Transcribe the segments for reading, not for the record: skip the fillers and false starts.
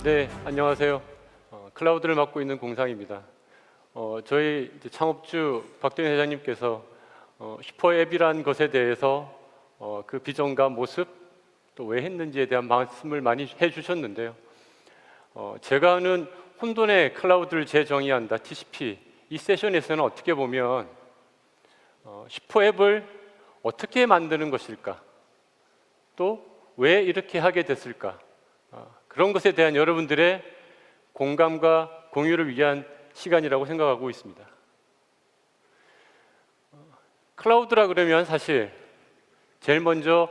네, 안녕하세요. 클라우드를 맡고 있는 공상입니다. 저희 이제 창업주 박동현 회장님께서 슈퍼앱이란 것에 대해서 그 비전과 모습 또 왜 했는지에 대한 말씀을 많이 해주셨는데요. 제가 아는 혼돈의 클라우드를 재정의한다 TCP 이 세션에서는 어떻게 보면 슈퍼앱을 어떻게 만드는 것일까, 또 왜 이렇게 하게 됐을까, 그런 것에 대한 여러분들의 공감과 공유를 위한 시간이라고 생각하고 있습니다. 클라우드라 그러면 사실 제일 먼저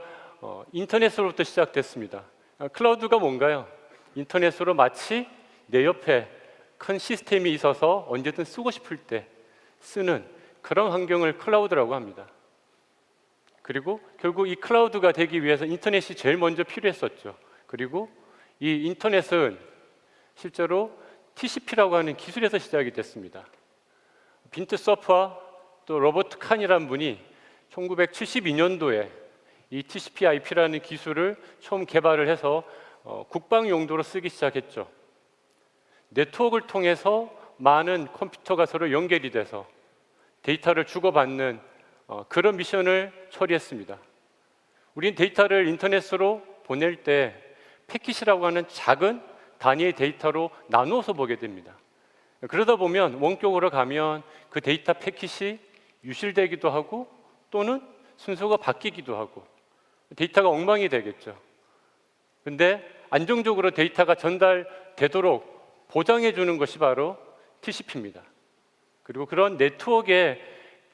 인터넷으로부터 시작됐습니다. 클라우드가 뭔가요? 인터넷으로 마치 내 옆에 큰 시스템이 있어서 언제든 쓰고 싶을 때 쓰는 그런 환경을 클라우드라고 합니다. 그리고 결국 이 클라우드가 되기 위해서 인터넷이 제일 먼저 필요했었죠. 그리고 이 인터넷은 실제로 TCP라고 하는 기술에서 시작이 됐습니다. 빈트 서프와 또 로버트 칸이라는 분이 1972년도에 이 TCP/IP라는 기술을 처음 개발을 해서 국방 용도로 쓰기 시작했죠. 네트워크를 통해서 많은 컴퓨터가 서로 연결이 돼서 데이터를 주고받는 그런 미션을 처리했습니다. 우린 데이터를 인터넷으로 보낼 때 패킷이라고 하는 작은 단위의 데이터로 나누어서 보게 됩니다. 그러다 보면 원격으로 가면 그 데이터 패킷이 유실되기도 하고 또는 순서가 바뀌기도 하고 데이터가 엉망이 되겠죠. 근데 안정적으로 데이터가 전달되도록 보장해 주는 것이 바로 TCP입니다. 그리고 그런 네트워크에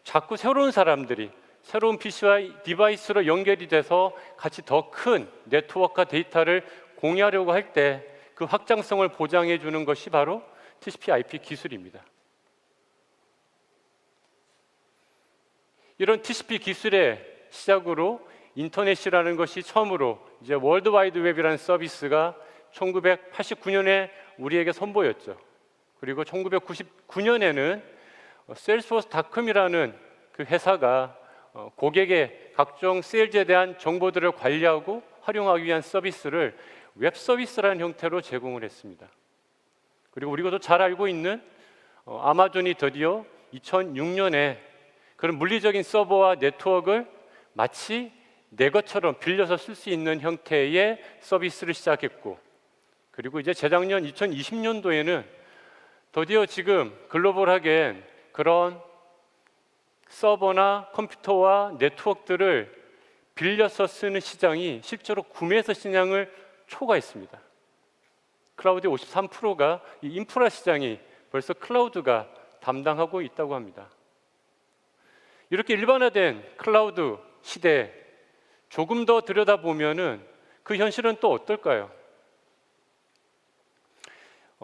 자꾸 새로운 사람들이 새로운 PC와 디바이스로 연결이 돼서 같이 더 큰 네트워크와 데이터를 공유하려고 할 때 그 확장성을 보장해 주는 것이 바로 TCP/IP 기술입니다. 이런 TCP 기술의 시작으로 인터넷이라는 것이 처음으로 이제 월드 와이드 웹이라는 서비스가 1989년에 우리에게 선보였죠. 그리고 1999년에는 셀스포스닷컴이라는 그 회사가 고객의 각종 세일즈에 대한 정보들을 관리하고 활용하기 위한 서비스를 웹 서비스라는 형태로 제공을 했습니다. 그리고 우리가 잘 알고 있는 아마존이 드디어 2006년에 그런 물리적인 서버와 네트워크를 마치 내 것처럼 빌려서 쓸 수 있는 형태의 서비스를 시작했고, 그리고 이제 재작년 2020년도에는 드디어 지금 글로벌하게 그런 서버나 컴퓨터와 네트워크들을 빌려서 쓰는 시장이 실제로 구매해서 시장을 초과했습니다. 클라우드의 53%가 이 인프라 시장이 벌써 클라우드가 담당하고 있다고 합니다. 이렇게 일반화된 클라우드 시대에 조금 더 들여다보면은 그 현실은 또 어떨까요?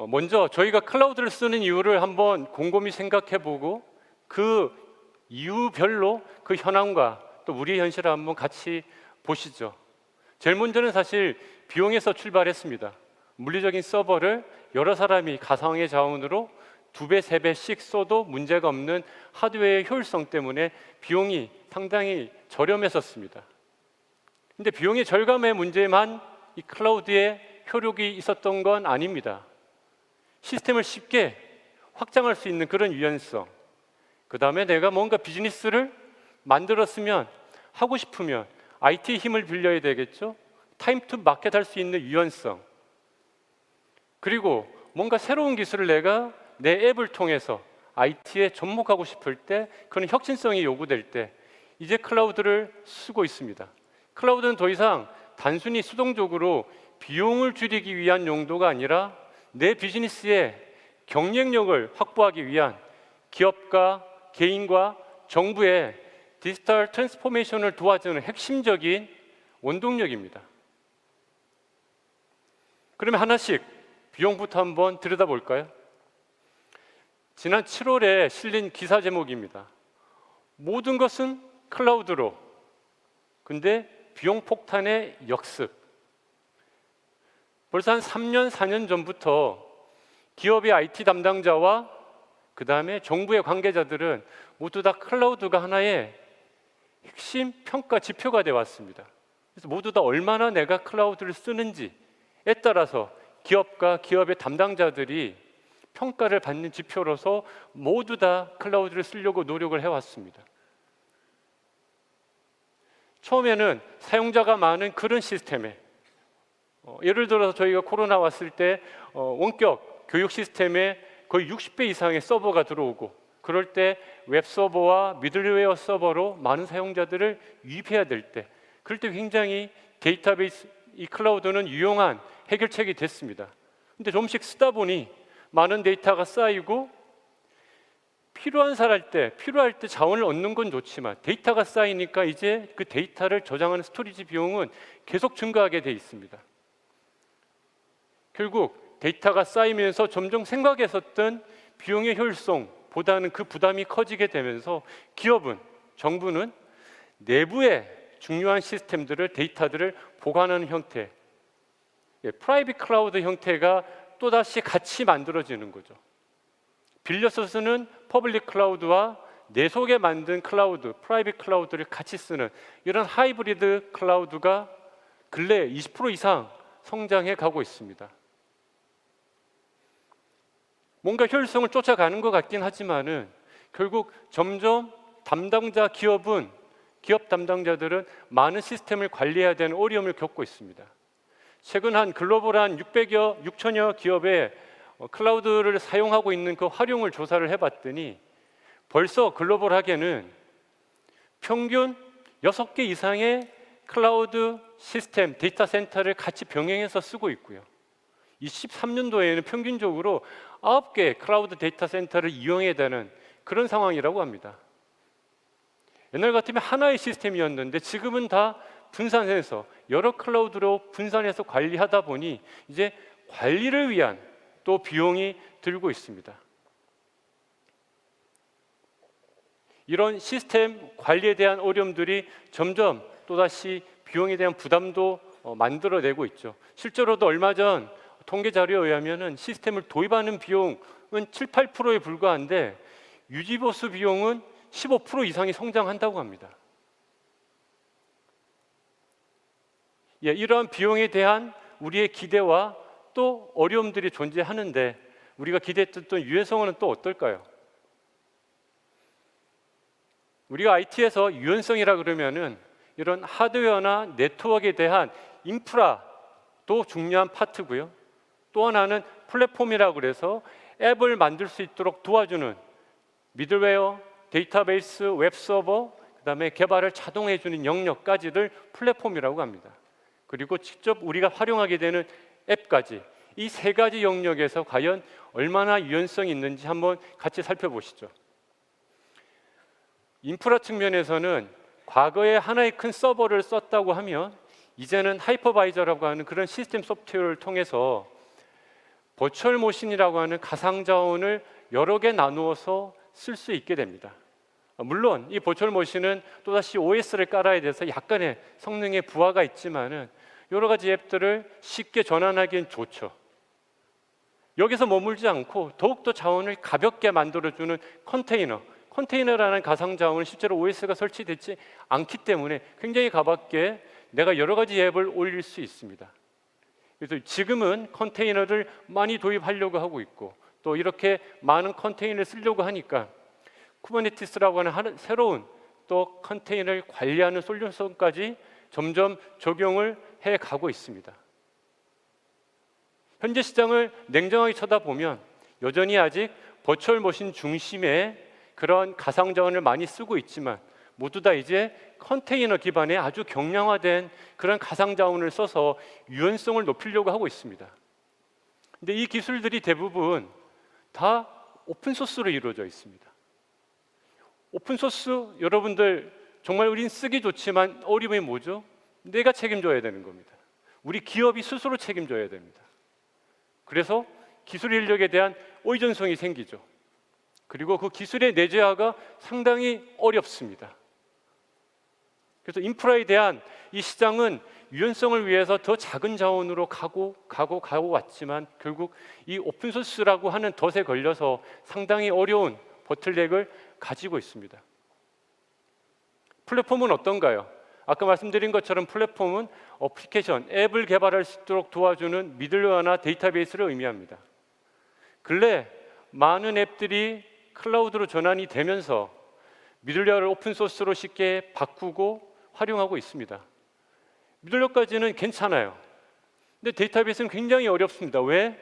먼저 저희가 클라우드를 쓰는 이유를 한번 곰곰이 생각해보고 그 이유별로 그 현황과 또 우리의 현실을 한번 같이 보시죠. 제일 먼저는 사실 비용에서 출발했습니다. 물리적인 서버를 여러 사람이 가상의 자원으로 2배, 3배씩 써도 문제가 없는 하드웨어의 효율성 때문에 비용이 상당히 저렴했었습니다. 근데 비용의 절감의 문제만 이 클라우드에 효력이 있었던 건 아닙니다. 시스템을 쉽게 확장할 수 있는 그런 유연성, 그 다음에 내가 뭔가 비즈니스를 만들었으면 하고 싶으면 IT 힘을 빌려야 되겠죠. 타임 투 마켓 할 수 있는 유연성, 그리고 뭔가 새로운 기술을 내가 내 앱을 통해서 IT에 접목하고 싶을 때 그런 혁신성이 요구될 때 이제 클라우드를 쓰고 있습니다. 클라우드는 더 이상 단순히 수동적으로 비용을 줄이기 위한 용도가 아니라 내 비즈니스의 경쟁력을 확보하기 위한 기업과 개인과 정부의 디지털 트랜스포메이션을 도와주는 핵심적인 원동력입니다. 그러면 하나씩 비용부터 한번 들여다볼까요? 지난 7월에 실린 기사 제목입니다. 모든 것은 클라우드로, 근데 비용 폭탄의 역습. 벌써 한 3년, 4년 전부터 기업의 IT 담당자와 그 다음에 정부의 관계자들은 모두 다 클라우드가 하나의 핵심 평가 지표가 되어 왔습니다. 그래서 모두 다 얼마나 내가 클라우드를 쓰는지에 따라서 기업과 기업의 담당자들이 평가를 받는 지표로서 모두 다 클라우드를 쓰려고 노력을 해왔습니다. 처음에는 사용자가 많은 그런 시스템에 예를 들어서 저희가 코로나 왔을 때 원격 교육 시스템에 거의 60배 이상의 서버가 들어오고, 그럴 때 웹서버와 미들웨어 서버로 많은 사용자들을 유입해야 될 때, 그럴 때 굉장히 데이터베이스, 이 클라우드는 유용한 해결책이 됐습니다. 근데 조금씩 쓰다 보니 많은 데이터가 쌓이고, 필요할 때 자원을 얻는 건 좋지만 데이터가 쌓이니까 이제 그 데이터를 저장하는 스토리지 비용은 계속 증가하게 돼 있습니다. 결국 데이터가 쌓이면서 점점 생각했었던 비용의 효율성보다는 그 부담이 커지게 되면서 기업은, 정부는 내부의 중요한 시스템들을, 데이터들을 보관하는 형태, 프라이빗 클라우드 형태가 또다시 같이 만들어지는 거죠. 빌려서 쓰는 퍼블릭 클라우드와 내 속에 만든 클라우드, 프라이빗 클라우드를 같이 쓰는 이런 하이브리드 클라우드가 근래 20% 이상 성장해 가고 있습니다. 뭔가 효율성을 쫓아가는 것 같긴 하지만은 결국 점점 기업 담당자들은 많은 시스템을 관리해야 되는 어려움을 겪고 있습니다. 최근 한 글로벌한 6천여 기업의 클라우드를 사용하고 있는 그 활용을 조사를 해봤더니 벌써 글로벌하게는 평균 6개 이상의 클라우드 시스템, 데이터 센터를 같이 병행해서 쓰고 있고요. 23년도에는 평균적으로 9개 클라우드 데이터 센터를 이용해야 되는 그런 상황이라고 합니다. 옛날 같으면 하나의 시스템이었는데 지금은 다 분산해서 여러 클라우드로 분산해서 관리하다 보니 이제 관리를 위한 또 비용이 들고 있습니다. 이런 시스템 관리에 대한 어려움들이 점점 또다시 비용에 대한 부담도 만들어내고 있죠. 실제로도 얼마 전 통계 자료에 의하면 시스템을 도입하는 비용은 7, 8%에 불과한데 유지보수 비용은 15% 이상이 성장한다고 합니다. 이러한 비용에 대한 우리의 기대와 또 어려움들이 존재하는데 우리가 기대했던 유연성은 또 어떨까요? 우리가 IT에서 유연성이라 그러면은 이런 하드웨어나 네트워크에 대한 인프라도 중요한 파트고요. 또 하나는 플랫폼이라고 그래서 앱을 만들 수 있도록 도와주는 미들웨어, 데이터베이스, 웹서버, 그다음에 개발을 자동해 주는 영역까지를 플랫폼이라고 합니다. 그리고 직접 우리가 활용하게 되는 앱까지, 이 세 가지 영역에서 과연 얼마나 유연성이 있는지 한번 같이 살펴보시죠. 인프라 측면에서는 과거에 하나의 큰 서버를 썼다고 하면 이제는 하이퍼바이저라고 하는 그런 시스템 소프트웨어를 통해서 버추얼 머신이라고 하는 가상 자원을 여러 개 나누어서 쓸 수 있게 됩니다. 물론 이 버추얼 머신은 또다시 OS를 깔아야 돼서 약간의 성능의 부하가 있지만은 여러 가지 앱들을 쉽게 전환하기엔 좋죠. 여기서 머물지 않고 더욱더 자원을 가볍게 만들어주는 컨테이너라는 가상 자원은 실제로 OS가 설치되지 않기 때문에 굉장히 가볍게 내가 여러 가지 앱을 올릴 수 있습니다. 그래서 지금은 컨테이너를 많이 도입하려고 하고 있고 또 이렇게 많은 컨테이너를 쓰려고 하니까 쿠버네티스라고 하는 새로운 또 컨테이너를 관리하는 솔루션까지 점점 적용을 해 가고 있습니다. 현재 시장을 냉정하게 쳐다보면 여전히 아직 버추얼 머신 중심의 그런 가상 자원을 많이 쓰고 있지만 모두 다 이제 컨테이너 기반의 아주 경량화된 그런 가상 자원을 써서 유연성을 높이려고 하고 있습니다. 근데 이 기술들이 대부분 다 오픈 소스로 이루어져 있습니다. 오픈 소스, 여러분들 정말 우린 쓰기 좋지만 어려움이 뭐죠? 내가 책임져야 되는 겁니다. 우리 기업이 스스로 책임져야 됩니다. 그래서 기술 인력에 대한 의존성이 생기죠. 그리고 그 기술의 내재화가 상당히 어렵습니다. 그래서 인프라에 대한 이 시장은 유연성을 위해서 더 작은 자원으로 가고 왔지만 결국 이 오픈소스라고 하는 덫에 걸려서 상당히 어려운 보틀넥을 가지고 있습니다. 플랫폼은 어떤가요? 아까 말씀드린 것처럼 플랫폼은 어플리케이션, 앱을 개발할 수 있도록 도와주는 미들웨어나 데이터베이스를 의미합니다. 근래 많은 앱들이 클라우드로 전환이 되면서 미들웨어를 오픈소스로 쉽게 바꾸고 활용하고 있습니다. 미들웨어까지는 괜찮아요. 근데 데이터베이스는 굉장히 어렵습니다. 왜?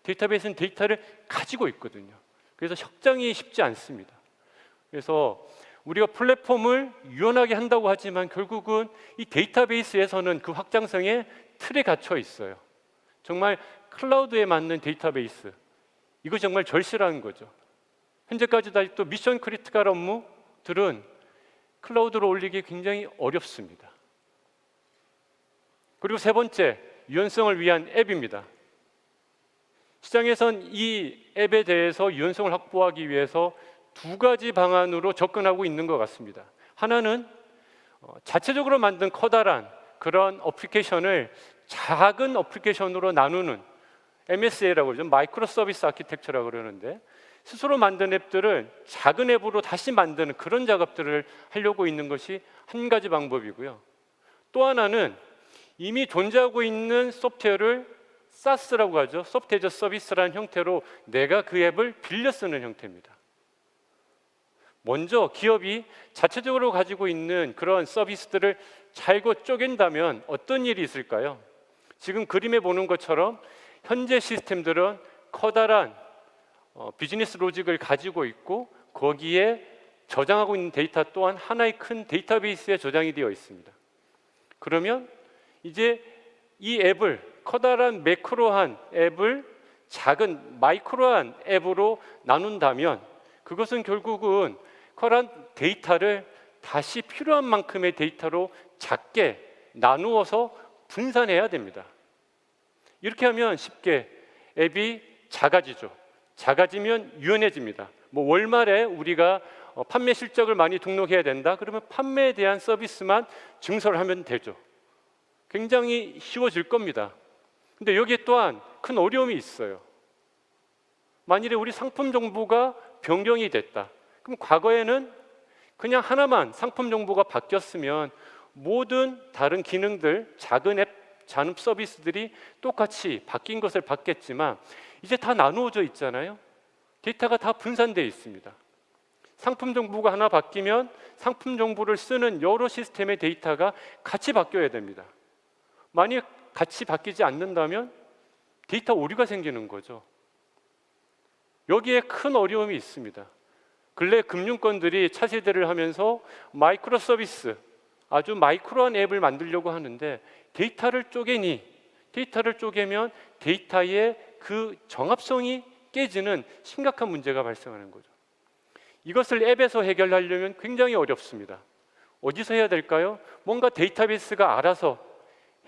데이터베이스는 데이터를 가지고 있거든요. 그래서 확장이 쉽지 않습니다. 그래서 우리가 플랫폼을 유연하게 한다고 하지만 결국은 이 데이터베이스에서는 그 확장성의 틀에 갇혀 있어요. 정말 클라우드에 맞는 데이터베이스, 이거 정말 절실한 거죠. 현재까지도 아직도 미션 크리티컬 업무들은 클라우드로 올리기 굉장히 어렵습니다. 그리고 세 번째, 유연성을 위한 앱입니다. 시장에선 이 앱에 대해서 유연성을 확보하기 위해서 두 가지 방안으로 접근하고 있는 것 같습니다. 하나는 자체적으로 만든 커다란 그런 어플리케이션을 작은 어플리케이션으로 나누는 MSA라고 그러죠. 마이크로 서비스 아키텍처라고 그러는데, 스스로 만든 앱들을 작은 앱으로 다시 만드는 그런 작업들을 하려고 있는 것이 한 가지 방법이고요. 또 하나는 이미 존재하고 있는 소프트웨어를 SaaS라고 하죠. 소프트 애저 서비스라는 형태로 내가 그 앱을 빌려 쓰는 형태입니다. 먼저 기업이 자체적으로 가지고 있는 그런 서비스들을 잘고 쪼갠다면 어떤 일이 있을까요? 지금 그림에 보는 것처럼 현재 시스템들은 커다란 비즈니스 로직을 가지고 있고 거기에 저장하고 있는 데이터 또한 하나의 큰 데이터베이스에 저장이 되어 있습니다. 그러면 이제 이 앱을, 커다란 매크로한 앱을 작은 마이크로한 앱으로 나눈다면 그것은 결국은 커다란 데이터를 다시 필요한 만큼의 데이터로 작게 나누어서 분산해야 됩니다. 이렇게 하면 쉽게 앱이 작아지죠. 작아지면 유연해집니다. 월말에 우리가 판매 실적을 많이 등록해야 된다. 그러면 판매에 대한 서비스만 증설을 하면 되죠. 굉장히 쉬워질 겁니다. 근데 여기에 또한 큰 어려움이 있어요. 만일에 우리 상품 정보가 변경이 됐다. 그럼 과거에는 그냥 하나만 상품 정보가 바뀌었으면 모든 다른 기능들, 작은 앱, 작은 서비스들이 똑같이 바뀐 것을 봤겠지만 이제 다 나누어져 있잖아요. 데이터가 다 분산되어 있습니다. 상품 정보가 하나 바뀌면 상품 정보를 쓰는 여러 시스템의 데이터가 같이 바뀌어야 됩니다. 만약 같이 바뀌지 않는다면 데이터 오류가 생기는 거죠. 여기에 큰 어려움이 있습니다. 근래 금융권들이 차세대를 하면서 마이크로 서비스, 아주 마이크로한 앱을 만들려고 하는데 데이터를 쪼개면 데이터의 그 정합성이 깨지는 심각한 문제가 발생하는 거죠. 이것을 앱에서 해결하려면 굉장히 어렵습니다. 어디서 해야 될까요? 뭔가 데이터베이스가 알아서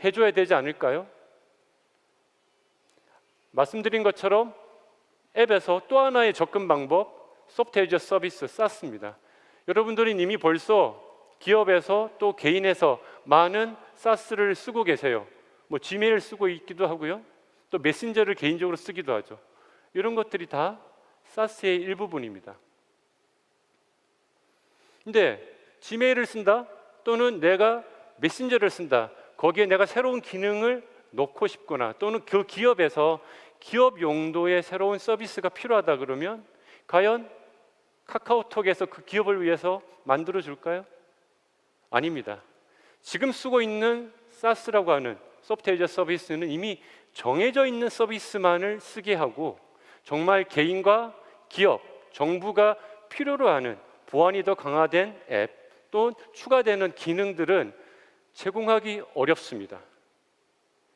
해줘야 되지 않을까요? 말씀드린 것처럼 앱에서 또 하나의 접근 방법, 소프트 애저 서비스 SaaS입니다. 여러분들은 이미 벌써 기업에서 또 개인에서 많은 SaaS를 쓰고 계세요. 지메일 쓰고 있기도 하고요. 또 메신저를 개인적으로 쓰기도 하죠. 이런 것들이 다 SaaS의 일부분입니다. 근데 지메일을 쓴다 또는 내가 메신저를 쓴다. 거기에 내가 새로운 기능을 넣고 싶거나 또는 그 기업에서 기업 용도의 새로운 서비스가 필요하다 그러면 과연 카카오톡에서 그 기업을 위해서 만들어 줄까요? 아닙니다. 지금 쓰고 있는 SaaS라고 하는 소프트 애저 서비스는 이미 정해져 있는 서비스만을 쓰게 하고 정말 개인과 기업, 정부가 필요로 하는 보안이 더 강화된 앱 또 추가되는 기능들은 제공하기 어렵습니다.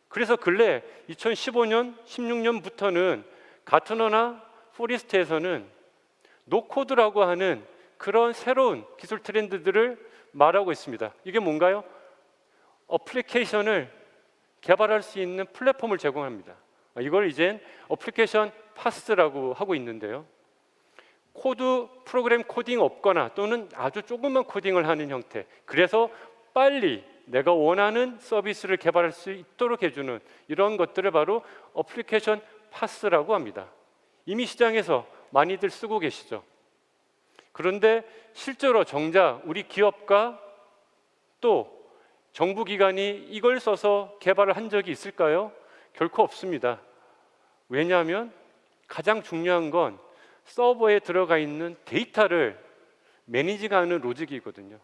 그래서 근래 2015년, 16년부터는 가트너나 포리스트에서는 노코드라고 하는 그런 새로운 기술 트렌드들을 말하고 있습니다. 이게 뭔가요? 어플리케이션을 개발할 수 있는 플랫폼을 제공합니다. 이걸 이젠 어플리케이션 파스라고 하고 있는데요. 프로그램 코딩 없거나 또는 아주 조금만 코딩을 하는 형태. 그래서 빨리 내가 원하는 서비스를 개발할 수 있도록 해주는 이런 것들을 바로 어플리케이션 파스라고 합니다. 이미 시장에서 많이들 쓰고 계시죠. 그런데 실제로 정작 우리 기업과 또 정부 기관이 이걸 써서 개발을 한 적이 있을까요? 결코 없습니다. 왜냐하면 가장 중요한 건 서버에 들어가 있는 데이터를 매니징하는 로직이거든요.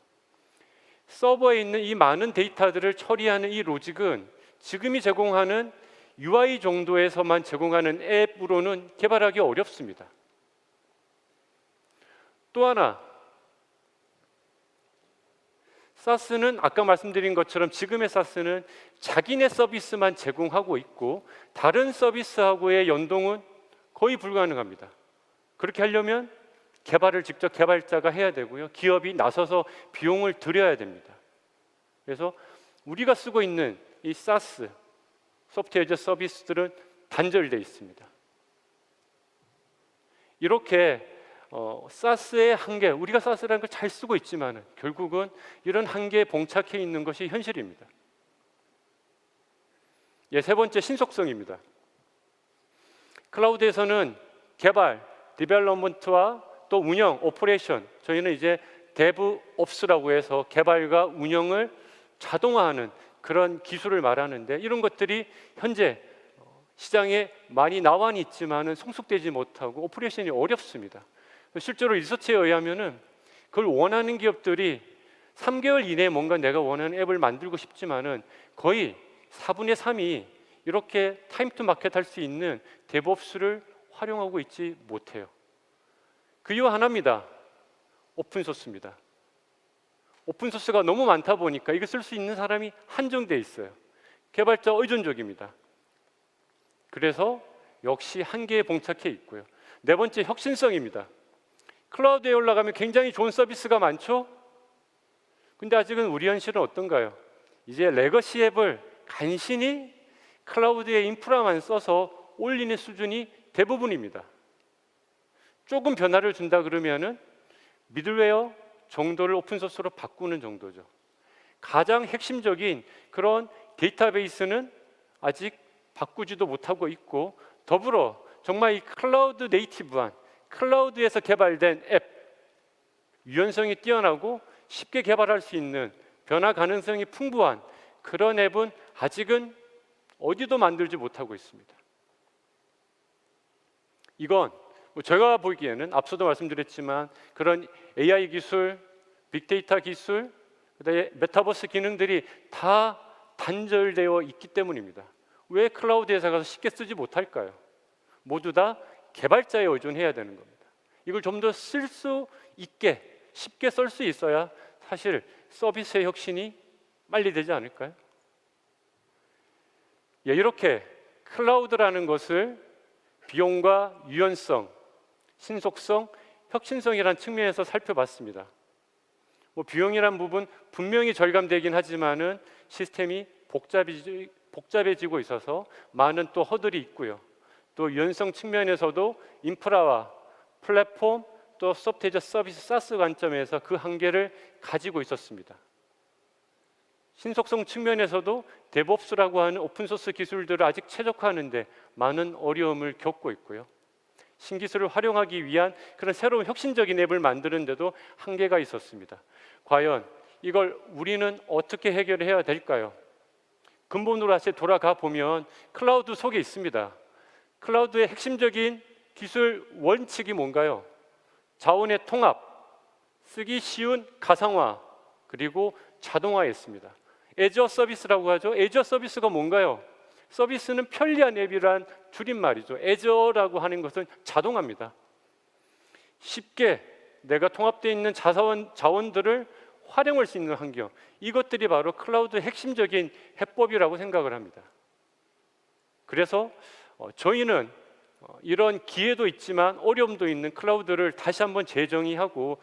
서버에 있는 이 많은 데이터들을 처리하는 이 로직은 지금이 제공하는 UI 정도에서만 제공하는 앱으로는 개발하기 어렵습니다. 또 하나, 사스는 아까 말씀드린 것처럼 지금의 사스는 자기네 서비스만 제공하고 있고 다른 서비스하고의 연동은 거의 불가능합니다. 그렇게 하려면 개발을 직접 개발자가 해야 되고요. 기업이 나서서 비용을 들여야 됩니다. 그래서 우리가 쓰고 있는 이 사스, 소프트웨어 애저 서비스들은 단절되어 있습니다. 이렇게 사스의 한계, 우리가 사스라는 걸 잘 쓰고 있지만 결국은 이런 한계에 봉착해 있는 것이 현실입니다. 세 번째, 신속성입니다. 클라우드에서는 개발, 디벨롭먼트와 또 운영, 오퍼레이션, 저희는 이제 DevOps라고 해서 개발과 운영을 자동화하는 그런 기술을 말하는데 이런 것들이 현재 시장에 많이 나와 있지만은 성숙되지 못하고 오퍼레이션이 어렵습니다. 실제로 리서치에 의하면은 그걸 원하는 기업들이 3개월 이내에 뭔가 내가 원하는 앱을 만들고 싶지만은 거의 4분의 3이 이렇게 타임 투 마켓 할 수 있는 DevOps를 활용하고 있지 못해요. 그 이유 하나입니다. 오픈소스입니다. 오픈소스가 너무 많다 보니까 이거 쓸 수 있는 사람이 한정돼 있어요. 개발자 의존적입니다. 그래서 역시 한계에 봉착해 있고요. 네 번째, 혁신성입니다. 클라우드에 올라가면 굉장히 좋은 서비스가 많죠? 근데 아직은 우리 현실은 어떤가요? 이제 레거시 앱을 간신히 클라우드의 인프라만 써서 올리는 수준이 대부분입니다. 조금 변화를 준다 그러면은 미들웨어 정도를 오픈소스로 바꾸는 정도죠. 가장 핵심적인 그런 데이터베이스는 아직 바꾸지도 못하고 있고 더불어 정말 이 클라우드 네이티브한 클라우드에서 개발된 앱, 유연성이 뛰어나고 쉽게 개발할 수 있는 변화 가능성이 풍부한 그런 앱은 아직은 어디도 만들지 못하고 있습니다. 이건 제가 보기에는 앞서도 말씀드렸지만 그런 AI 기술, 빅데이터 기술, 그다음에 메타버스 기능들이 다 단절되어 있기 때문입니다. 왜 클라우드에서 가서 쉽게 쓰지 못할까요? 모두 다 개발자에 의존해야 되는 겁니다. 이걸 좀 더 쓸 수 있게 쉽게 쓸 수 있어야 사실 서비스의 혁신이 빨리 되지 않을까요? 이렇게 클라우드라는 것을 비용과 유연성, 신속성, 혁신성이라는 측면에서 살펴봤습니다. 비용이란 부분 분명히 절감되긴 하지만은 시스템이 복잡해지고 있어서 많은 또 허들이 있고요. 또 유연성 측면에서도 인프라와 플랫폼 또 소프트웨어 서비스 사스 관점에서 그 한계를 가지고 있었습니다. 신속성 측면에서도 DevOps라고 하는 오픈소스 기술들을 아직 최적화하는데 많은 어려움을 겪고 있고요. 신기술을 활용하기 위한 그런 새로운 혁신적인 앱을 만드는데도 한계가 있었습니다. 과연 이걸 우리는 어떻게 해결해야 될까요? 근본으로 다시 돌아가 보면 클라우드 속에 있습니다. 클라우드의 핵심적인 기술 원칙이 뭔가요? 자원의 통합, 쓰기 쉬운 가상화, 그리고 자동화였습니다. 애저 서비스라고 하죠. 애저 서비스가 뭔가요? 서비스는 편리한 앱이란 줄임말이죠. 애저라고 하는 것은 자동화입니다. 쉽게 내가 통합되어 있는 자원들을 활용할 수 있는 환경, 이것들이 바로 클라우드의 핵심적인 해법이라고 생각을 합니다. 그래서 저희는 이런 기회도 있지만 어려움도 있는 클라우드를 다시 한번 재정의하고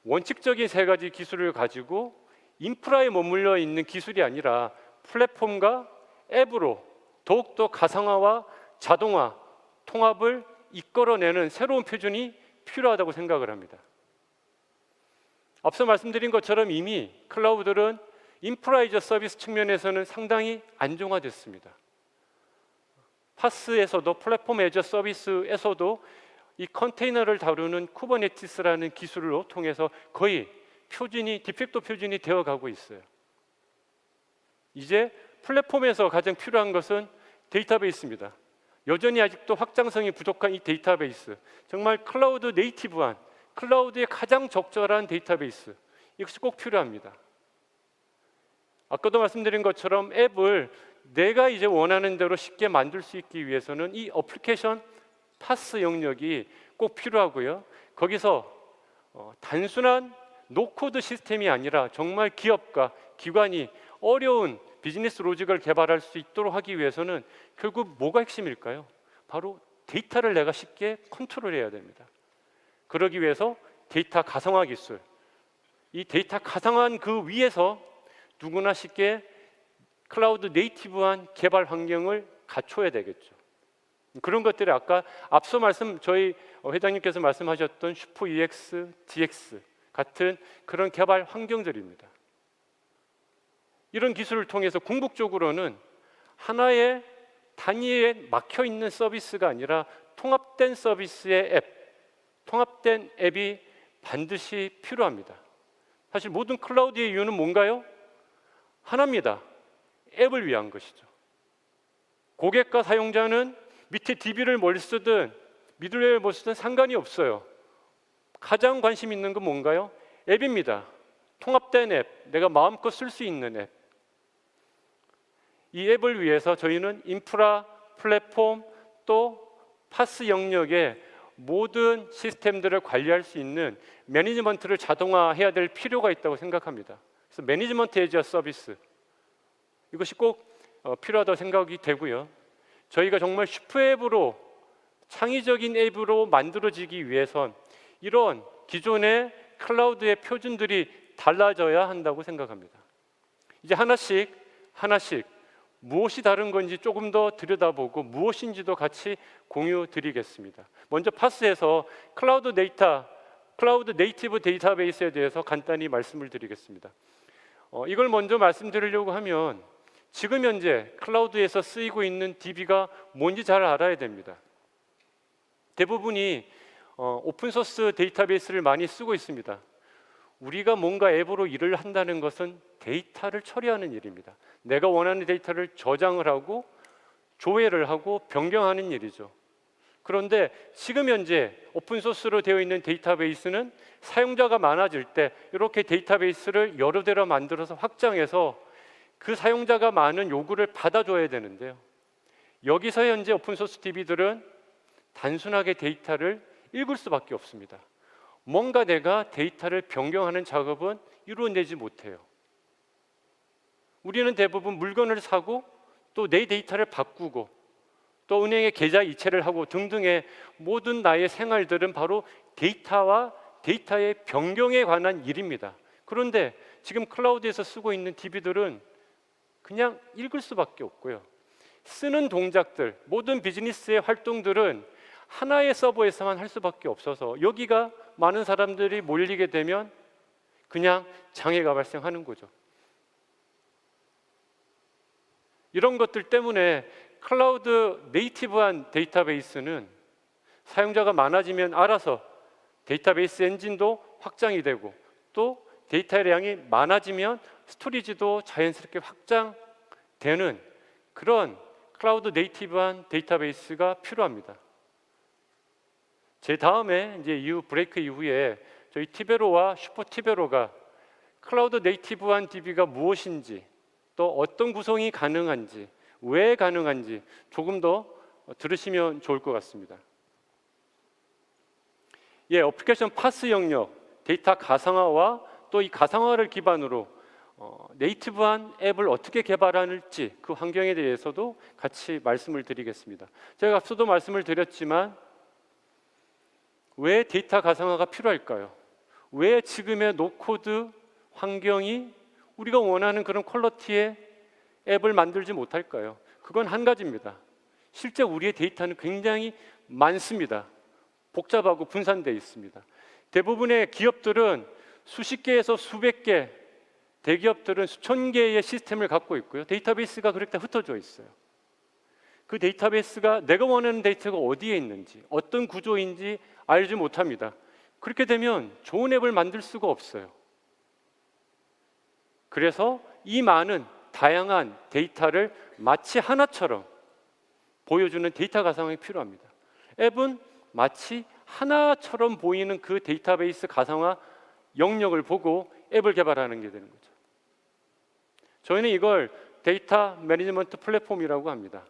원칙적인 세 가지 기술을 가지고 인프라에 머물러 있는 기술이 아니라 플랫폼과 앱으로 더욱더 가상화와 자동화, 통합을 이끌어내는 새로운 표준이 필요하다고 생각을 합니다. 앞서 말씀드린 것처럼 이미 클라우드는 인프라이저 서비스 측면에서는 상당히 안정화됐습니다. 파스에서도 플랫폼 애저 서비스에서도 이 컨테이너를 다루는 쿠버네티스라는 기술을 통해서 거의 표준이 디팩토 표준이 되어가고 있어요. 이제 플랫폼에서 가장 필요한 것은 데이터베이스입니다. 여전히 아직도 확장성이 부족한 이 데이터베이스, 정말 클라우드 네이티브한, 클라우드에 가장 적절한 데이터베이스, 이것이 꼭 필요합니다. 아까도 말씀드린 것처럼 앱을 내가 이제 원하는 대로 쉽게 만들 수 있기 위해서는 이 어플리케이션 파스 영역이 꼭 필요하고요. 거기서 단순한 노코드 시스템이 아니라 정말 기업과 기관이 어려운 비즈니스 로직을 개발할 수 있도록 하기 위해서는 결국 뭐가 핵심일까요? 바로 데이터를 내가 쉽게 컨트롤해야 됩니다. 그러기 위해서 데이터 가상화 기술, 이 데이터 가상화한 그 위에서 누구나 쉽게 클라우드 네이티브한 개발 환경을 갖춰야 되겠죠. 그런 것들이 아까 앞서 저희 회장님께서 말씀하셨던 슈퍼 EX, DX 같은 그런 개발 환경들입니다. 이런 기술을 통해서 궁극적으로는 하나의 단위에 막혀 있는 서비스가 아니라 통합된 서비스의 앱, 통합된 앱이 반드시 필요합니다. 사실 모든 클라우드의 이유는 뭔가요? 하나입니다. 앱을 위한 것이죠. 고객과 사용자는 밑에 DB를 뭘 쓰든 미들웨어를 뭘 쓰든 상관이 없어요. 가장 관심 있는 건 뭔가요? 앱입니다. 통합된 앱, 내가 마음껏 쓸 수 있는 앱. 이 앱을 위해서 저희는 인프라, 플랫폼, 또 파스 영역의 모든 시스템들을 관리할 수 있는 매니지먼트를 자동화해야 될 필요가 있다고 생각합니다. 그래서 매니지먼트 에즈 어 서비스, 이것이 꼭 필요하다고 생각이 되고요. 저희가 정말 슈퍼앱으로, 창의적인 앱으로 만들어지기 위해선 이런 기존의 클라우드의 표준들이 달라져야 한다고 생각합니다. 이제 하나씩 무엇이 다른 건지 조금 더 들여다보고 무엇인지도 같이 공유 드리겠습니다. 먼저 파스에서 클라우드 네이티브 데이터베이스에 대해서 간단히 말씀을 드리겠습니다. 이걸 먼저 말씀드리려고 하면 지금 현재 클라우드에서 쓰이고 있는 DB가 뭔지 잘 알아야 됩니다. 대부분이 오픈소스 데이터베이스를 많이 쓰고 있습니다. 우리가 뭔가 앱으로 일을 한다는 것은 데이터를 처리하는 일입니다. 내가 원하는 데이터를 저장을 하고 조회를 하고 변경하는 일이죠. 그런데 지금 현재 오픈소스로 되어 있는 데이터베이스는 사용자가 많아질 때 이렇게 데이터베이스를 여러 대로 만들어서 확장해서 그 사용자가 많은 요구를 받아줘야 되는데요. 여기서 현재 오픈소스 DB들은 단순하게 데이터를 읽을 수밖에 없습니다. 뭔가 내가 데이터를 변경하는 작업은 이루어내지 못해요. 우리는 대부분 물건을 사고 또 내 데이터를 바꾸고 또 은행에 계좌 이체를 하고 등등의 모든 나의 생활들은 바로 데이터와 데이터의 변경에 관한 일입니다. 그런데 지금 클라우드에서 쓰고 있는 DB들은 그냥 읽을 수밖에 없고요. 쓰는 동작들, 모든 비즈니스의 활동들은 하나의 서버에서만 할 수밖에 없어서 여기가 많은 사람들이 몰리게 되면 그냥 장애가 발생하는 거죠. 이런 것들 때문에 클라우드 네이티브한 데이터베이스는 사용자가 많아지면 알아서 데이터베이스 엔진도 확장이 되고 또 데이터의 양이 많아지면 스토리지도 자연스럽게 확장되는 그런 클라우드 네이티브한 데이터베이스가 필요합니다. 제 다음에 이제 브레이크 이후에 저희 티베로와 슈퍼 티베로가 클라우드 네이티브한 DB가 무엇인지 또 어떤 구성이 가능한지 왜 가능한지 조금 더 들으시면 좋을 것 같습니다. 어플리케이션 파스 영역, 데이터 가상화와 또 이 가상화를 기반으로 네이티브한 앱을 어떻게 개발할지 그 환경에 대해서도 같이 말씀을 드리겠습니다. 제가 앞서도 말씀을 드렸지만 왜 데이터 가상화가 필요할까요? 왜 지금의 노코드 환경이 우리가 원하는 그런 퀄리티의 앱을 만들지 못할까요? 그건 한 가지입니다. 실제 우리의 데이터는 굉장히 많습니다. 복잡하고 분산되어 있습니다. 대부분의 기업들은 수십 개에서 수백 개, 대기업들은 수천 개의 시스템을 갖고 있고요. 데이터베이스가 그렇게 흩어져 있어요. 그 데이터베이스가 내가 원하는 데이터가 어디에 있는지, 어떤 구조인지 알지 못합니다. 그렇게 되면 좋은 앱을 만들 수가 없어요. 그래서 이 많은 다양한 데이터를 마치 하나처럼 보여주는 데이터 가상화가 필요합니다. 앱은 마치 하나처럼 보이는 그 데이터베이스 가상화 영역을 보고 앱을 개발하는 게 되는 거죠. 저희는 이걸 데이터 매니지먼트 플랫폼이라고 합니다.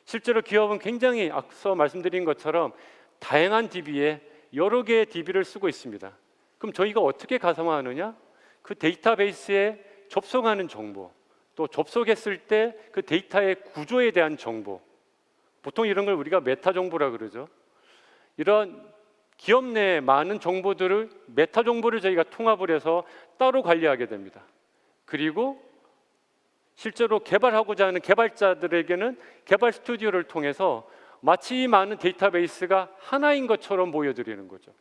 실제로 기업은 굉장히 앞서 말씀드린 것처럼 다양한 DB에 여러 개의 DB를 쓰고 있습니다. 그럼 저희가 어떻게 가상화하느냐? 그 데이터베이스에 접속하는 정보, 또 접속했을 때 그 데이터의 구조에 대한 정보, 보통 이런 걸 우리가 메타 정보라 그러죠. 이런 기업 내의 많은 정보들을 메타 정보를 저희가 통합을 해서 따로 관리하게 됩니다. 그리고 실제로 개발하고자 하는 개발자들에게는 개발 스튜디오를 통해서 마치 이 많은 데이터베이스가 하나인 것처럼 보여드리는 거죠.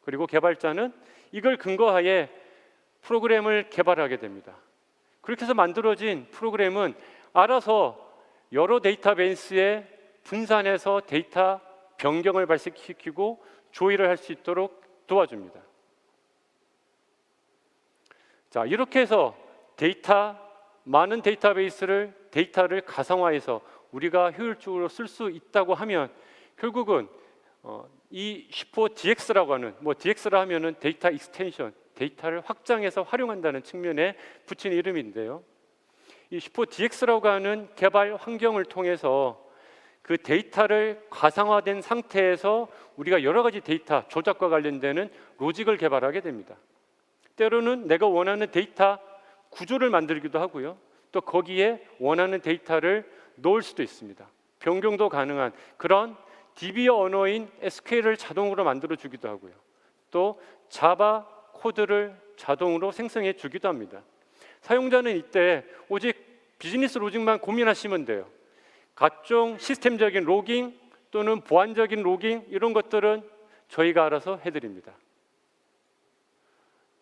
그리고 개발자는 이걸 근거하에 프로그램을 개발하게 됩니다. 그렇게 해서 만들어진 프로그램은 알아서 여러 데이터베이스에 분산해서 데이터 변경을 발생시키고 조회를 할 수 있도록 도와줍니다. 자, 이렇게 해서 많은 데이터를 가상화해서 우리가 효율적으로 쓸 수 있다고 하면 결국은 이 슈퍼DX라고 하는 DX라 하면은 데이터 익스텐션, 데이터를 확장해서 활용한다는 측면에 붙인 이름인데요. 이 슈퍼DX라고 하는 개발 환경을 통해서 그 데이터를 가상화된 상태에서 우리가 여러 가지 데이터 조작과 관련되는 로직을 개발하게 됩니다. 때로는 내가 원하는 데이터 구조를 만들기도 하고요. 또 거기에 원하는 데이터를 넣을 수도 있습니다. 변경도 가능한 그런 DB 언어인 SQL을 자동으로 만들어 주기도 하고요. 또 자바 코드를 자동으로 생성해 주기도 합니다. 사용자는 이때 오직 비즈니스 로직만 고민하시면 돼요. 각종 시스템적인 로깅 또는 보안적인 로깅 이런 것들은 저희가 알아서 해드립니다.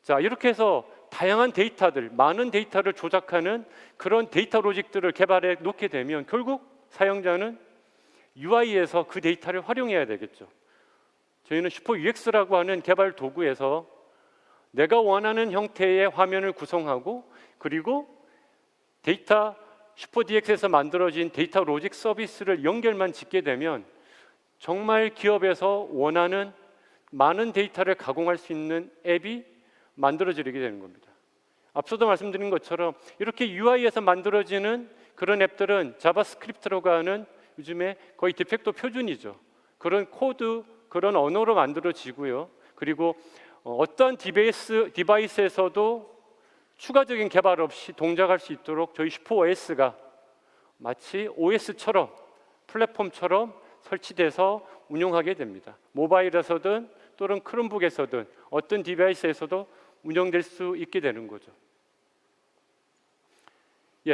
자, 이렇게 해서 다양한 데이터들, 많은 데이터를 조작하는 그런 데이터 로직들을 개발해 놓게 되면 결국 사용자는 UI에서 그 데이터를 활용해야 되겠죠. 저희는 슈퍼UX라고 하는 개발 도구에서 내가 원하는 형태의 화면을 구성하고 그리고 슈퍼DX에서 만들어진 데이터 로직 서비스를 연결만 짓게 되면 정말 기업에서 원하는 많은 데이터를 가공할 수 있는 앱이 만들어지게 되는 겁니다. 앞서도 말씀드린 것처럼 이렇게 UI에서 만들어지는 그런 앱들은 자바스크립트라고 하는 요즘에 거의 디팩토 표준이죠. 그런 코드, 그런 언어로 만들어지고요. 그리고 어떤 디바이스에서도 추가적인 개발 없이 동작할 수 있도록 저희 슈퍼OS가 마치 OS처럼 플랫폼처럼 설치돼서 운영하게 됩니다. 모바일에서든 또는 크롬북에서든 어떤 디바이스에서도 운영될 수 있게 되는 거죠.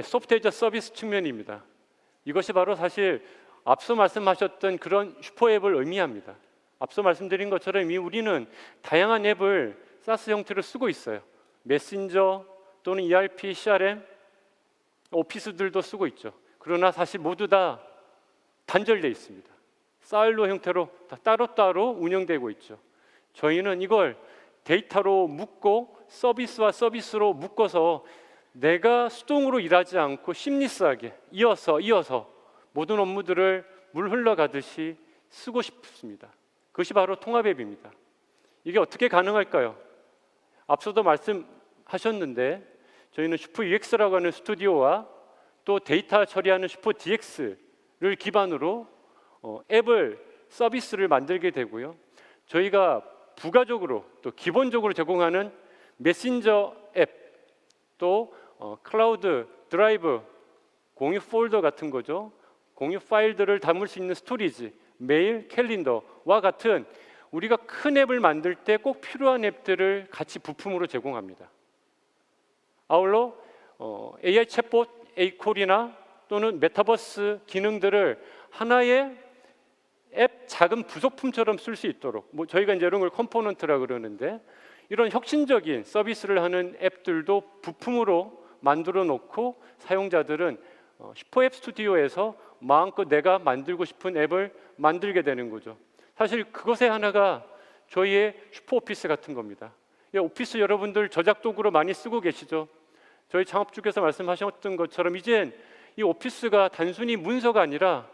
소프트 애저 서비스 측면입니다. 이것이 바로 사실 앞서 말씀하셨던 그런 슈퍼앱을 의미합니다. 앞서 말씀드린 것처럼 이미 우리는 다양한 앱을 SaaS 형태로 쓰고 있어요. 메신저 또는 ERP, CRM, 오피스들도 쓰고 있죠. 그러나 사실 모두 다 단절되어 있습니다. 사일로 형태로 다 따로따로 운영되고 있죠. 저희는 이걸 데이터로 묶고 서비스와 서비스로 묶어서 내가 수동으로 일하지 않고 심리스하게 이어서 모든 업무들을 물 흘러가듯이 쓰고 싶습니다. 그것이 바로 통합앱입니다. 이게 어떻게 가능할까요? 앞서도 말씀하셨는데 저희는 슈퍼UX라고 하는 스튜디오와 또 데이터 처리하는 슈퍼DX를 기반으로 앱을 서비스를 만들게 되고요. 저희가 부가적으로 또 기본적으로 제공하는 메신저 앱 또 클라우드 드라이브 공유 폴더 같은 거죠. 공유 파일들을 담을 수 있는 스토리지, 메일, 캘린더와 같은 우리가 큰 앱을 만들 때 꼭 필요한 앱들을 같이 부품으로 제공합니다. 아울러 AI 챗봇, 에이콜이나 또는 메타버스 기능들을 하나의 앱 작은 부속품처럼 쓸 수 있도록 저희가 이제 이런 걸 컴포넌트라 그러는데 이런 혁신적인 서비스를 하는 앱들도 부품으로 만들어 놓고 사용자들은 슈퍼앱 스튜디오에서 마음껏 내가 만들고 싶은 앱을 만들게 되는 거죠. 사실 그것의 하나가 저희의 슈퍼오피스 같은 겁니다. 오피스 여러분들 저작 도구로 많이 쓰고 계시죠. 저희 창업주께서 말씀하셨던 것처럼 이젠 이 오피스가 단순히 문서가 아니라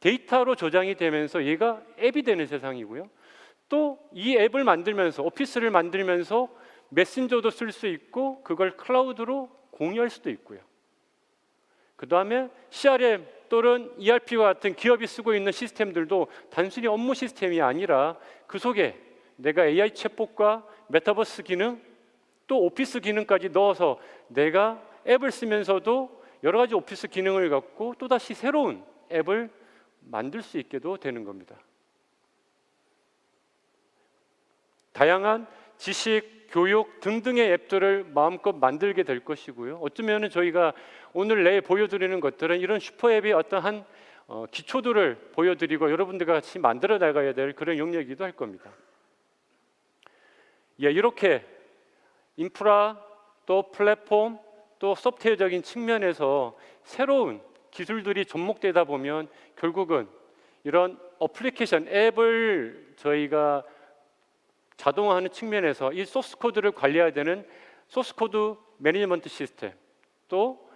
데이터로 저장이 되면서 얘가 앱이 되는 세상이고요. 또 이 앱을 만들면서, 오피스를 만들면서 메신저도 쓸 수 있고 그걸 클라우드로 공유할 수도 있고요. 그 다음에 CRM 또는 ERP와 같은 기업이 쓰고 있는 시스템들도 단순히 업무 시스템이 아니라 그 속에 내가 AI 챗봇과 메타버스 기능, 또 오피스 기능까지 넣어서 내가 앱을 쓰면서도 여러 가지 오피스 기능을 갖고 또다시 새로운 앱을 만들 수 있게도 되는 겁니다. 다양한 지식, 교육 등등의 앱들을 마음껏 만들게 될 것이고요. 어쩌면 저희가 오늘 내일 보여드리는 것들은 이런 슈퍼앱의 어떠한 기초들을 보여드리고 여러분들과 같이 만들어 나가야 될 그런 영역이기도 할 겁니다. 예, 이렇게 인프라, 또 플랫폼, 또 소프트웨어적인 측면에서 새로운 기술들이 접목되다 보면 결국은 이런 어플리케이션, 앱을 저희가 자동화하는 측면에서 이 소스 코드를 관리해야 되는 소스 코드 매니지먼트 시스템, 또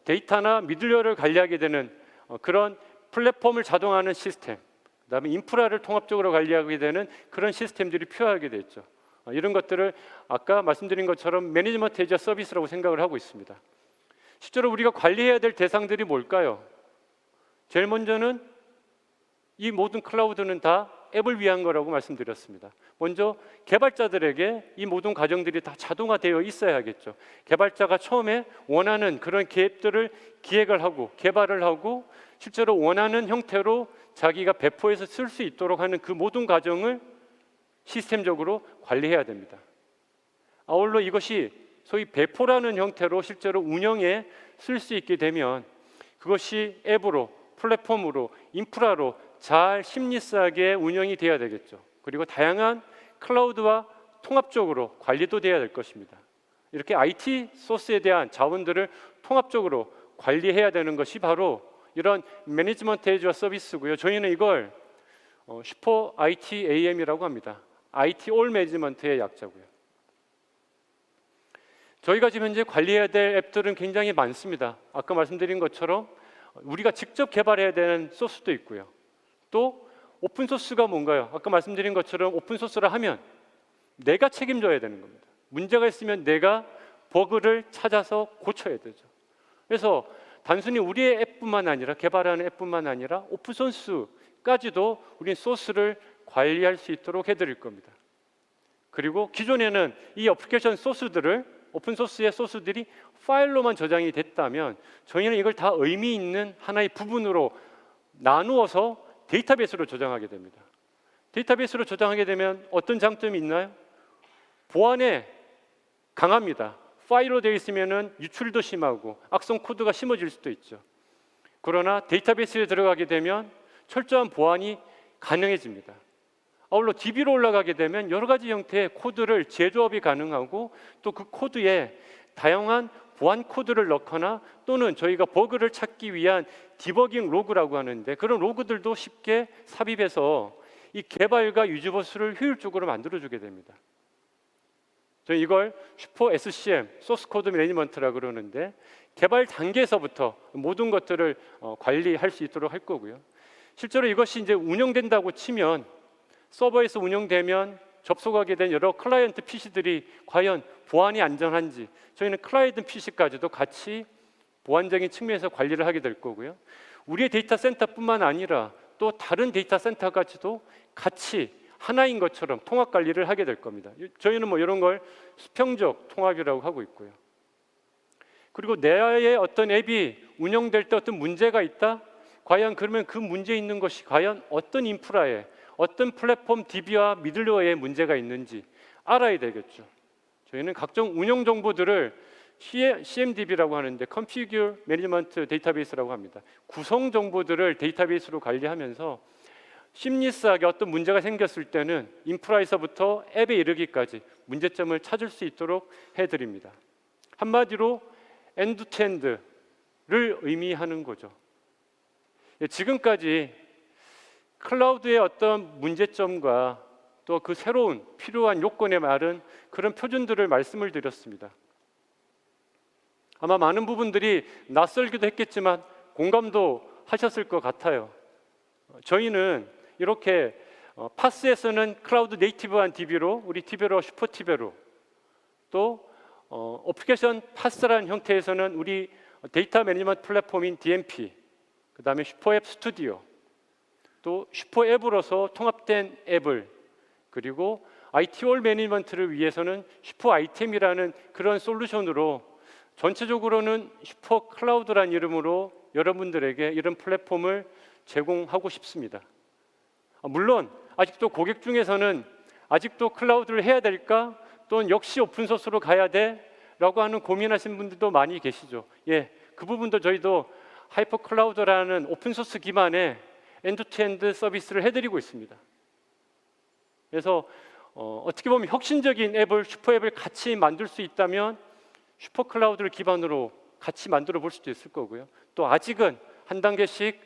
데이터나 미들웨어를 관리하게 되는 그런 플랫폼을 자동화하는 시스템, 그다음에 인프라를 통합적으로 관리하게 되는 그런 시스템들이 필요하게 됐죠. 이런 것들을 아까 말씀드린 것처럼 매니지먼트 에이즈 서비스라고 생각을 하고 있습니다. 실제로 우리가 관리해야 될 대상들이 뭘까요? 제일 먼저는 이 모든 클라우드는 다 앱을 위한 거라고 말씀드렸습니다. 먼저 개발자들에게 이 모든 과정들이 다 자동화되어 있어야겠죠. 개발자가 처음에 원하는 그런 앱들을 기획을 하고 개발을 하고 실제로 원하는 형태로 자기가 배포해서 쓸 수 있도록 하는 그 모든 과정을 시스템적으로 관리해야 됩니다. 아울러 이것이 소위 배포라는 형태로 실제로 운영에 쓸 수 있게 되면 그것이 앱으로, 플랫폼으로, 인프라로 잘 심리스하게 운영이 돼야 되겠죠. 그리고 다양한 클라우드와 통합적으로 관리도 돼야 될 것입니다. 이렇게 IT 소스에 대한 자원들을 통합적으로 관리해야 되는 것이 바로 이런 매니지먼트 에이즈 서비스고요. 저희는 이걸 슈퍼 IT AM이라고 합니다. IT 올 매니지먼트의 약자고요. 저희가 지금 현재 관리해야 될 앱들은 굉장히 많습니다. 아까 말씀드린 것처럼 우리가 직접 개발해야 되는 소스도 있고요. 또 오픈 소스가 뭔가요? 아까 말씀드린 것처럼 오픈 소스를 하면 내가 책임져야 되는 겁니다. 문제가 있으면 내가 버그를 찾아서 고쳐야 되죠. 그래서 단순히 우리의 앱뿐만 아니라 개발하는 앱뿐만 아니라 오픈 소스까지도 우리는 소스를 관리할 수 있도록 해드릴 겁니다. 그리고 기존에는 이 어플리케이션 소스들을 오픈 소스의 소스들이 파일로만 저장이 됐다면 저희는 이걸 다 의미 있는 하나의 부분으로 나누어서 데이터베이스로 저장하게 됩니다. 데이터베이스로 저장하게 되면 어떤 장점이 있나요? 보안에 강합니다. 파일로 되어 있으면 유출도 심하고 악성 코드가 심어질 수도 있죠. 그러나 데이터베이스에 들어가게 되면 철저한 보안이 가능해집니다. 아울러 DB로 올라가게 되면 여러 가지 형태의 코드를 재조합이 가능하고 또 그 코드에 다양한 보안 코드를 넣거나 또는 저희가 버그를 찾기 위한 디버깅 로그라고 하는데 그런 로그들도 쉽게 삽입해서 이 개발과 유지보수를 효율적으로 만들어주게 됩니다. 저희 이걸 슈퍼 SCM, 소스 코드 매니지먼트라고 그러는데 개발 단계에서부터 모든 것들을 관리할 수 있도록 할 거고요. 실제로 이것이 이제 운영된다고 치면 서버에서 운영되면 접속하게 된 여러 클라이언트 PC들이 과연 보안이 안전한지 저희는 클라이언트 PC까지도 같이 보안적인 측면에서 관리를 하게 될 거고요. 우리의 데이터 센터뿐만 아니라 또 다른 데이터 센터까지도 같이 하나인 것처럼 통합 관리를 하게 될 겁니다. 저희는 뭐 이런 걸 수평적 통합이라고 하고 있고요. 그리고 내의 어떤 앱이 운영될 때 어떤 문제가 있다? 과연 그러면 그 문제 있는 것이 과연 어떤 인프라에 어떤 플랫폼 DB와 미들웨어에 문제가 있는지 알아야 되겠죠. 저희는 각종 운영 정보들을 CMDB라고 하는데 Configure Management Database라고 합니다. 구성 정보들을 데이터베이스로 관리하면서 심리스하게 어떤 문제가 생겼을 때는 인프라에서부터 앱에 이르기까지 문제점을 찾을 수 있도록 해드립니다. 한마디로 엔드투엔드를 의미하는 거죠. 지금까지 클라우드의 어떤 문제점과 또 그 새로운 필요한 요건에 맞은 그런 표준들을 말씀을 드렸습니다. 아마 많은 부분들이 낯설기도 했겠지만 공감도 하셨을 것 같아요. 저희는 이렇게 파스에서는 클라우드 네이티브한 DB로, 우리 티베로 슈퍼티베로, 또 어플리케이션 파스라는 형태에서는 우리 데이터 매니지먼트 플랫폼인 DMP, 그 다음에 슈퍼앱 스튜디오, 또 슈퍼앱으로서 통합된 앱을, 그리고 IT올 매니지먼트를 위해서는 슈퍼 아이템이라는 그런 솔루션으로 전체적으로는 슈퍼 클라우드란 이름으로 여러분들에게 이런 플랫폼을 제공하고 싶습니다. 물론 아직도 고객 중에서는 아직도 클라우드를 해야 될까? 또는 역시 오픈소스로 가야 돼? 라고 하는 고민하시는 분들도 많이 계시죠. 예, 그 부분도 저희도 하이퍼 클라우드라는 오픈소스 기반의 엔드투엔드 서비스를 해드리고 있습니다. 그래서 어떻게 보면 혁신적인 앱을, 슈퍼앱을 같이 만들 수 있다면 슈퍼 클라우드를 기반으로 같이 만들어 볼 수도 있을 거고요. 또 아직은 한 단계씩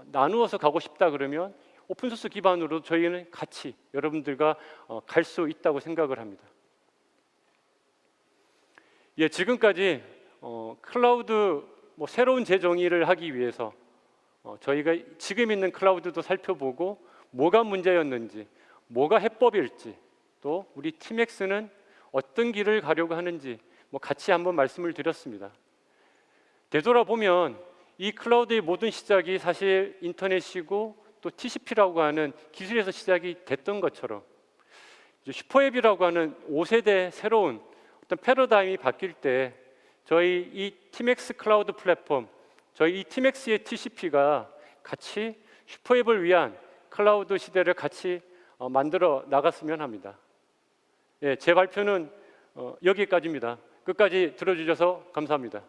나누어서 가고 싶다 그러면 오픈소스 기반으로 저희는 같이 여러분들과 갈 수 있다고 생각을 합니다. 예, 지금까지 클라우드 새로운 재정의를 하기 위해서 저희가 지금 있는 클라우드도 살펴보고 뭐가 문제였는지, 뭐가 해법일지, 또 우리 팀엑스는 어떤 길을 가려고 하는지 같이 한번 말씀을 드렸습니다. 되돌아보면 이 클라우드의 모든 시작이 사실 인터넷이고 또 TCP라고 하는 기술에서 시작이 됐던 것처럼 슈퍼앱이라고 하는 5세대 새로운 어떤 패러다임이 바뀔 때 저희 이 팀엑스 클라우드 플랫폼, 저희 이 팀엑스의 TCP가 같이 슈퍼앱을 위한 클라우드 시대를 같이 만들어 나갔으면 합니다. 예, 제 발표는 여기까지입니다. 끝까지 들어주셔서 감사합니다.